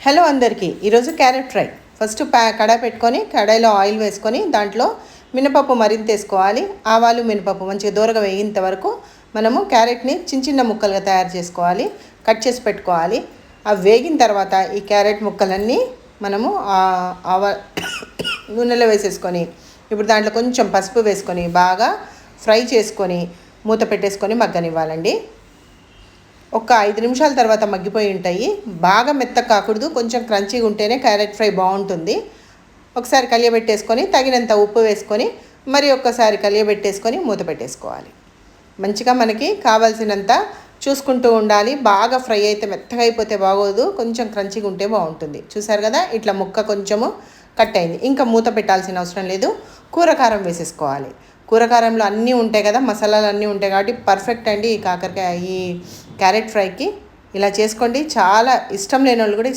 Hello అందరికీ ఈరోజు carrot fry. First కడాయి పెట్టుకొని కడాయిలో ఆయిల్ వేసుకొని దాంట్లో మినపప్పు మరింత వేసుకోవాలి. ఆవాలు మినపప్పు మంచిగా దూరగా వేగేంత వరకు మనము క్యారెట్ని చిన్న చిన్న ముక్కలుగా తయారు చేసుకోవాలి, కట్ చేసి పెట్టుకోవాలి. అవి వేగిన తర్వాత ఈ క్యారెట్ ముక్కలన్నీ మనము నూనెలో వేసేసుకొని ఇప్పుడు దాంట్లో కొంచెం పసుపు వేసుకొని బాగా ఫ్రై చేసుకొని మూత పెట్టేసుకొని మగ్గనివ్వాలండి. ఒక 5 నిమిషాల తర్వాత మగ్గిపోయి ఉంటాయి. బాగా మెత్తగా కాకూడదు, కొంచెం క్రంచీగా ఉంటేనే క్యారెట్ ఫ్రై బాగుంటుంది. ఒకసారి కలియబెట్టేసుకొని తగినంత ఉప్పు వేసుకొని మరి ఒక్కసారి కలియబెట్టేసుకొని మూత పెట్టేసుకోవాలి. మంచిగా మనకి కావాల్సినంత చూసుకుంటూ ఉండాలి. బాగా ఫ్రై అయితే మెత్తగా అయిపోతే బాగోదు, కొంచెం క్రంచీగా ఉంటే బాగుంటుంది. చూసారు కదా, ఇట్లా ముక్క కొంచెము కట్ అయింది. ఇంకా మూత పెట్టాల్సిన అవసరం లేదు. కూరకారం వేసేసుకోవాలి. కూరకారంలో అన్నీ ఉంటాయి కదా, మసాలాలు అన్నీ ఉంటాయి కాబట్టి పర్ఫెక్ట్ అండి ఈ క్యారెట్ ఫ్రైకి. ఇలా చేసుకోండి, చాలా ఇష్టం లేని వాళ్ళు కూడా